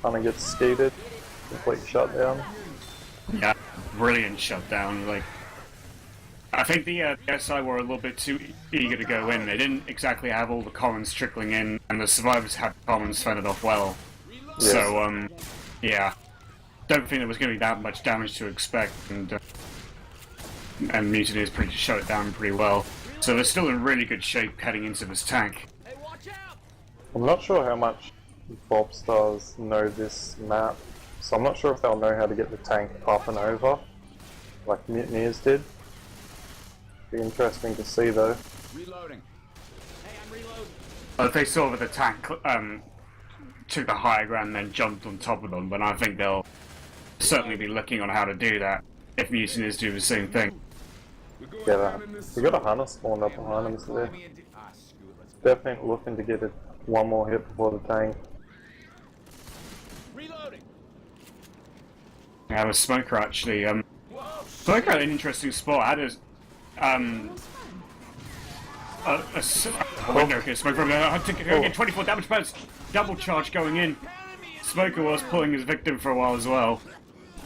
kind of gets skeeted, complete shutdown. Yeah, brilliant shutdown. Like, I think the SI were a little bit too eager to go in. They didn't exactly have all the commons trickling in, and the survivors had commons fended off well. Yes. So, yeah, don't think there was going to be that much damage to expect, and Mutineers pretty shut it down pretty well. So they're still in really good shape heading into this tank. I'm not sure how much Bopstars know this map, so I'm not sure if they'll know how to get the tank up and over, like Mutineers did. Be interesting to see though. Reloading. Hey, I'm reloading. If they saw that the tank took the higher ground and then jumped on top of them, then I think they'll certainly be looking on how to do that if Mutineers do the same thing. Yeah, we got a hunter spawned up behind him, so they're definitely looking to get it one more hit before the tank. Reloading. Yeah, the Smoker actually, Smoker had an interesting spot. Had a window here, Smoker from there. I think get 24 damage points. Double charge going in. Smoker was pulling his victim for a while as well.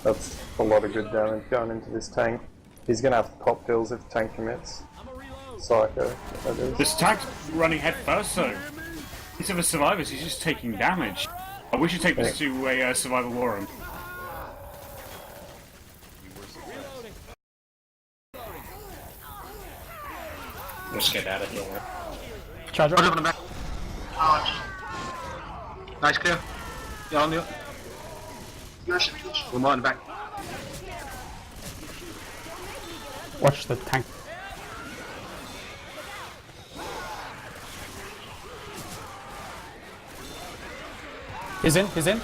That's a lot of good damage going into this tank. He's gonna have to pop pills if the tank commits. Psycho, that is. This tank's running head first, so these are the survivors. He's just taking damage. We should take this to a survival war room. Let's get out of here. Charger. On the back. Nice clear. Yeah, on the. One more on the back. Watch the tank. He's in, he's in.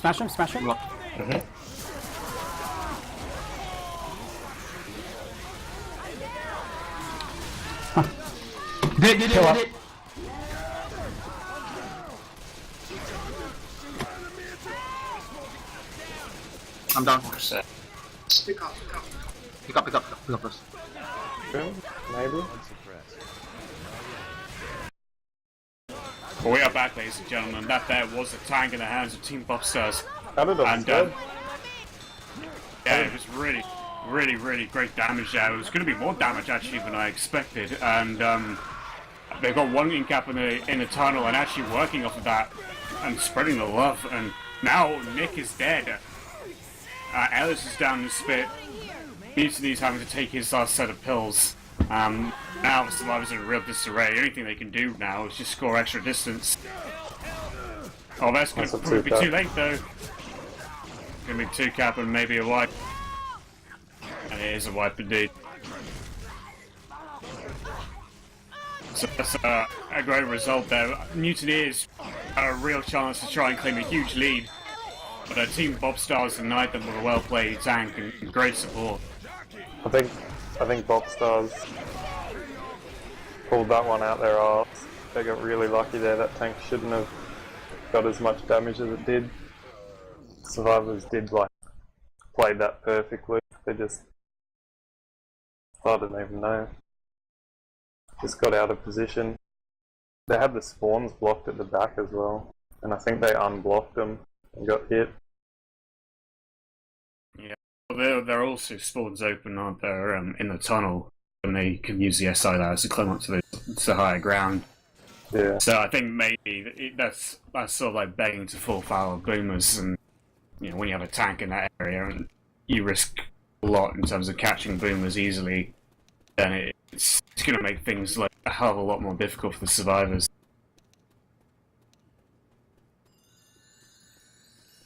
Smash him, smash him. Kill up. I'm down. Set. Pick up first. Boom, maybe. Well, we are back, ladies and gentlemen. That there was the tank in the hands of Team Bopstars. How did And dead? yeah, it was really great damage there. It was going to be more damage actually than I expected, and they've got one ink gap in the tunnel and actually working off of that and spreading the love. And now Nick is dead. Ellis is down in the spit. Mutiny's having to take his last set of pills. Now the survivors are in real disarray. The only thing they can do now is just score extra distance. Oh, that's going to probably be too late though. Going to be 2 cap and maybe a wipe. And it is a wipe indeed. So that's a great result there. Mutineers had a real chance to try and claim a huge lead. But our Team Bopstars denied them with a well-played tank and great support. I think Bopstars pulled that one out their arse. They got really lucky there. That tank shouldn't have got as much damage as it did. Survivors did played that perfectly. They just, I don't even know. Just got out of position. They had the spawns blocked at the back as well, and I think they unblocked them and got hit. Yeah, well, they're also spawns open, aren't they, in the tunnel, and they can use the SI there to climb up to the higher ground. Yeah. So I think maybe that's sort of like begging to fall foul of boomers, and you know when you have a tank in that area and you risk a lot in terms of catching boomers easily, then it's going to make things like a hell of a lot more difficult for the survivors.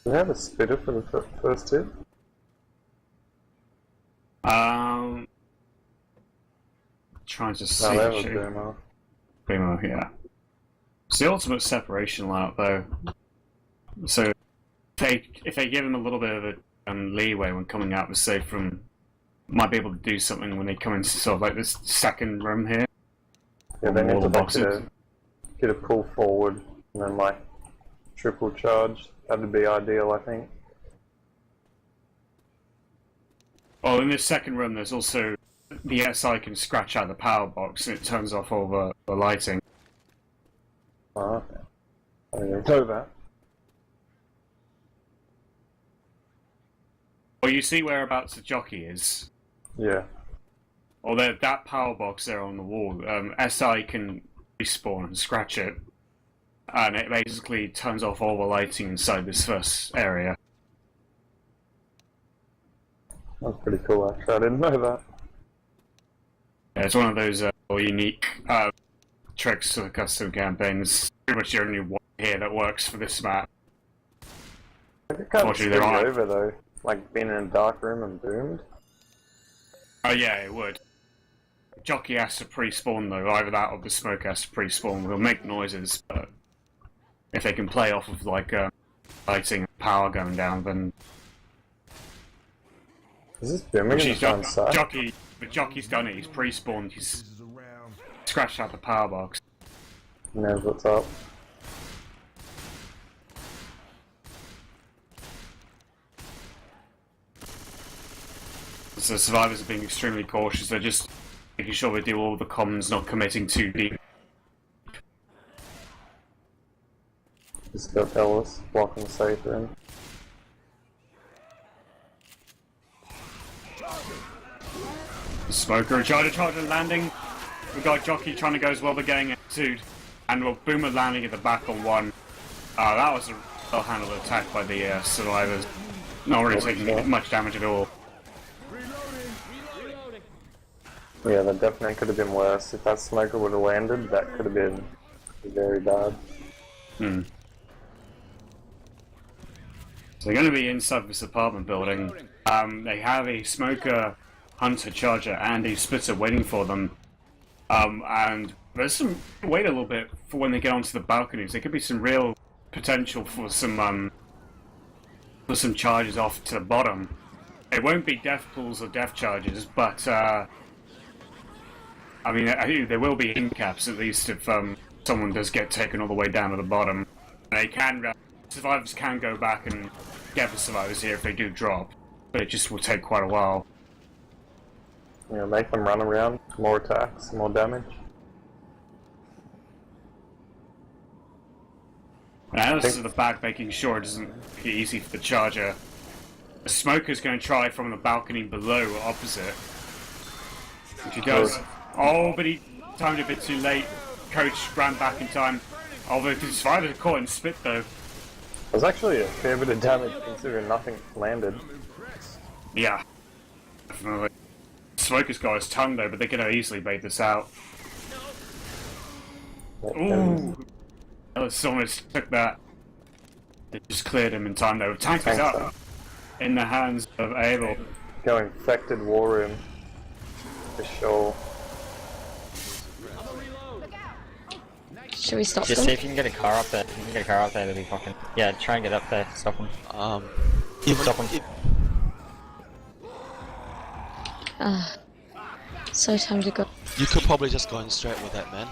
Do they have a spitter for the first hit? Trying to see. No, they have a boomer. Boomer, yeah. It's the ultimate separation lineup, though. So if they give them a little bit of a leeway when coming out, say from, might be able to do something when they come into sort of like this second room here. Yeah, they need to get a pull forward and then like triple charge. That'd be ideal, I think. Well, in this second room, there's also the SI can scratch out the power box and it turns off all the lighting. Oh, okay. I didn't know that. Well, you see whereabouts the jockey is? Yeah. Or that power box there on the wall. SI can respawn and scratch it. And it basically turns off all the lighting inside this first area. That's pretty cool, actually. I didn't know that. Yeah, it's one of those unique tricks to the custom campaigns. Pretty much the only one here that works for this map. It can't Fortunately, swing there are. over, though. Like, being in a dark room and boomed. Oh yeah, it would. Jockey has to pre-spawn though, either that or the smoke has to pre-spawn. They'll make noises, but if they can play off of like lighting and power going down, then Is this booming in the front side? Jockey's done it, he's pre-spawned, he's scratched out the power box. He knows what's up. So the survivors are being extremely cautious, they're just making sure they do all the comms, not committing too deep. Just got Ellis blocking the safe room. Smoker, charger landing. We got Jockey trying to go as well, they're getting attitude. And we'll Boomer landing at the back on one. That was a well-handled attack by the survivors. Not really taking much damage at all. Yeah, that definitely could have been worse. If that smoker would have landed, that could have been very bad. So they're going to be inside this apartment building. They have a smoker, hunter, charger, and a splitter waiting for them. And there's some wait a little bit for when they get onto the balconies. There could be some real potential for some charges off to the bottom. It won't be death pools or death charges, but I mean, I think there will be in caps at least if someone does get taken all the way down to the bottom. They can survivors can go back and get the survivors here if they do drop, but it just will take quite a while. You know, make them run around, more attacks, more damage. And Alice is at the back, making sure it doesn't make it easy for the charger. The smoker's going to try from the balcony below, opposite. If he does, oh, but he timed it a bit too late. Coach ran back in time. Although the survivors are caught in spit though. There's actually a fair bit of damage considering nothing landed. Yeah, definitely. Smoker's got his tongue though, but they're going to easily bait this out. Ooh! Ellis almost took that. They just cleared him in time though. Tank is up in the hands of Abel. Go infected war room. For sure. Should we stop Just them? see if you can get a car up there. If you can get a car up there, that'd be fucking... Yeah, try and get up there. Stop him. Stop him. So time to go. You could probably just go in straight with that, man.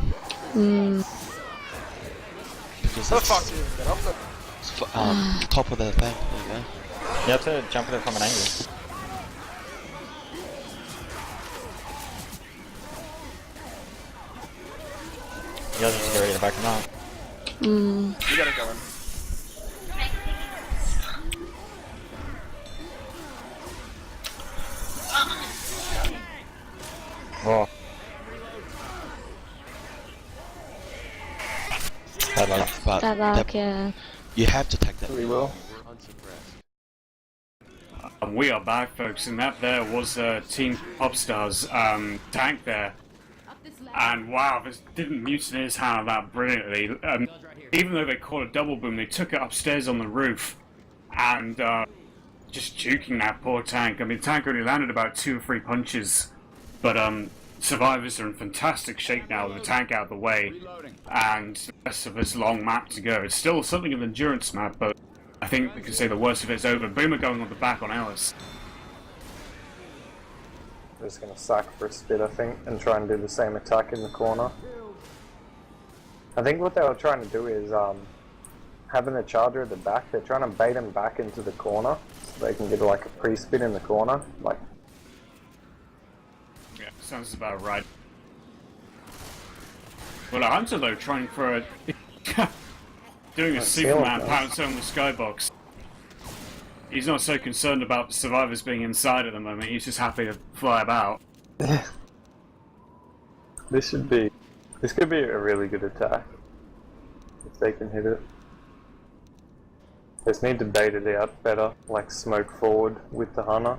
Because How the it's, fuck do you get up there? it's top of the thing. There you go. You have to jump at it from an angle. You guys just get ready to back him out. You gotta go in. Whoa. Bad luck. But Bad luck, yeah. you have to take that. We will. We are back, folks, and that there was Team Bopstars tank there. And wow, didn't Mutineers handle that brilliantly. Even though they caught a double boom, they took it upstairs on the roof and just juking that poor tank. I mean, the tank only landed about 2 or 3 punches, but survivors are in fantastic shape now with the tank out of the way and the rest of this long map to go. It's still something of an endurance map, but I think we can say the worst of it's over. Boomer going on the back on Ellis. We're just gonna sack for a spit, I think, and try and do the same attack in the corner. I think what they were trying to do is having a charger at the back. They're trying to bait him back into the corner so they can get like a pre-spin in the corner. Like, Yeah, sounds about right. Well, a hunter though, trying for a doing a Superman pounce on the skybox. he's not so concerned about the survivors being inside at the moment. He's just happy to fly about. This could be a really good attack if they can hit it. They just need to bait it out better, like smoke forward with the hunter.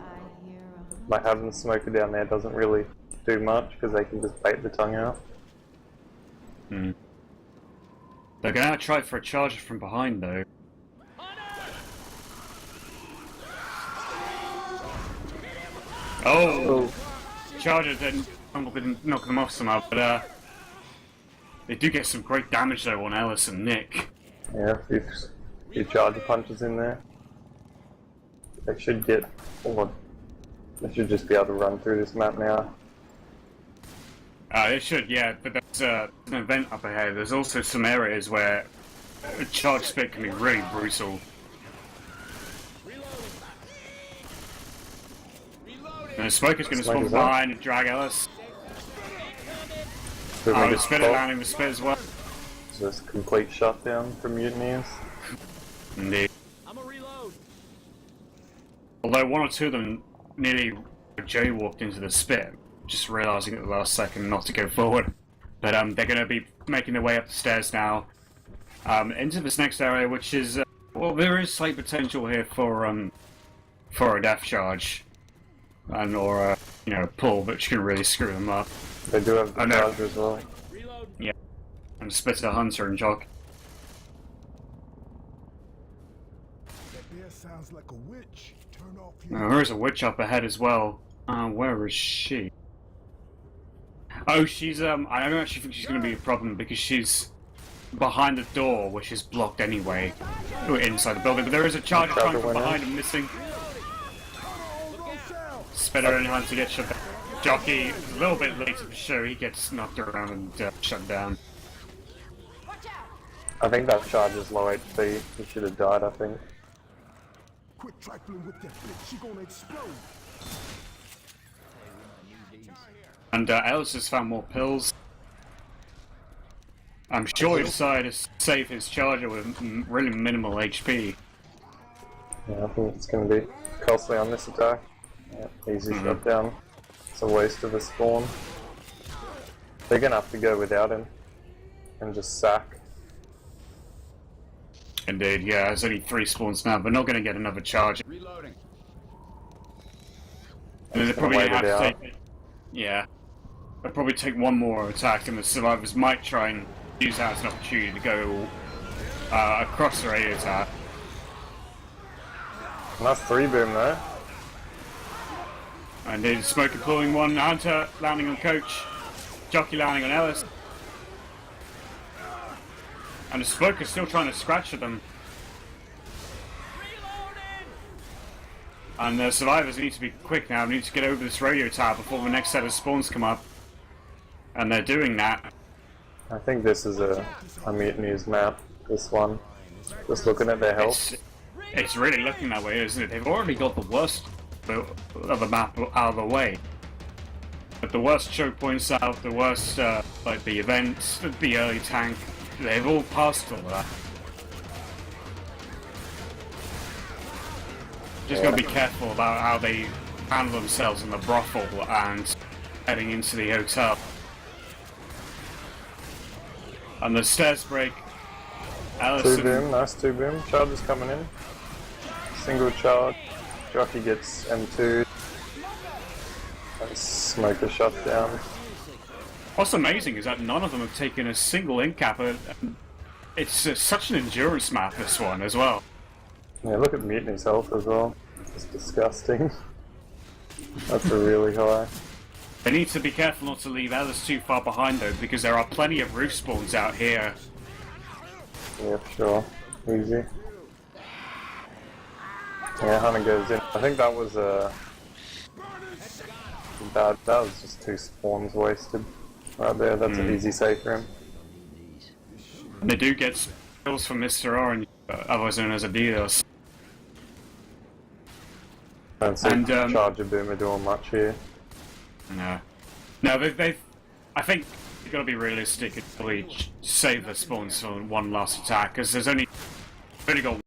Like having the smoker down there doesn't really do much because they can just bait the tongue out. Hmm. They're gonna try for a charger from behind though. Oh! Charger didn't knock them off somehow, but they do get some great damage though on Ellis and Nick. Yeah, a few charger punches in there. They should get, or they should just be able to run through this map now. It should, yeah, but there's an event up ahead. There's also some areas where a charge spit can be really brutal. And the smoker's going to spawn behind and drag Ellis. The spitter landing the spit as well. Just complete shutdown from Mutineers. Indeed. Although one or two of them nearly jaywalked into the spit, just realising at the last second not to go forward. But they're going to be making their way up the stairs now, into this next area, which is well, there is slight potential here for a death charge, and or you know, pull, which can really screw them up. They do have the charger as well. Yeah, and Spitter, Hunter, and Jock. Sounds like a witch. Turn off There is a witch up ahead as well. Where is she? Oh, she's I don't actually think she's going to be a problem because she's behind the door, which is blocked anyway, inside the building. But there is a charger coming from behind and missing. Spitter and Hunter get shut down. Jockey is a little bit late for sure. He gets knocked around and shut down. I think that charger's low HP. He should have died, I think. Quit trifling with that bitch. She gonna explode. And Ellis has found more pills. I'm sure he decided to save his charger with really minimal HP. Yeah, I think it's going to be costly on this attack. Yeah, easy shutdown. It's a waste of a spawn. They're going to have to go without him and just sack. Indeed, yeah, there's only 3 spawns now, but not going to get another charge. Reloading. And they're probably going to have to take... Yeah. They'll probably take one more attack, and the survivors might try and use that as an opportunity to go across the radio tower. Nice 3-boom though. And then Smoker pulling one, Hunter landing on Coach, Jockey landing on Ellis. And the Smoker's still trying to scratch at them. And the survivors need to be quick now, need to get over this radio tower before the next set of spawns come up. And they're doing that. I think this is a Mutineers map, this one. Just looking at their health. It's really looking that way, isn't it? They've already got the worst of the map out of the way. But the worst choke points out, the worst, like the events, the early tank, they've all passed all that. Just gotta be careful about how they handle themselves in the brothel and heading into the hotel. And the stairs break. Allison... 2-boom, nice 2-boom. Charge is coming in. Single charge. Jockey gets M2. And Smoker shut down. What's amazing is that none of them have taken a single in-cap. It's such an endurance map, this one, as well. Yeah, look at Mutiny's health as well. It's disgusting. That's a really high. They need to be careful not to leave Ellis too far behind though, because there are plenty of roof spawns out here. Yeah, sure. Easy. Yeah, Hunter goes in. I think that was bad. That was just 2 spawns wasted right there. That's an easy save for him. And they do get kills from Mr. Orange, otherwise known as Adidas. I don't see Charger Boomer doing much here. No, they've. I think you've got to be realistic and probably save the spawns for one last attack, because there's only got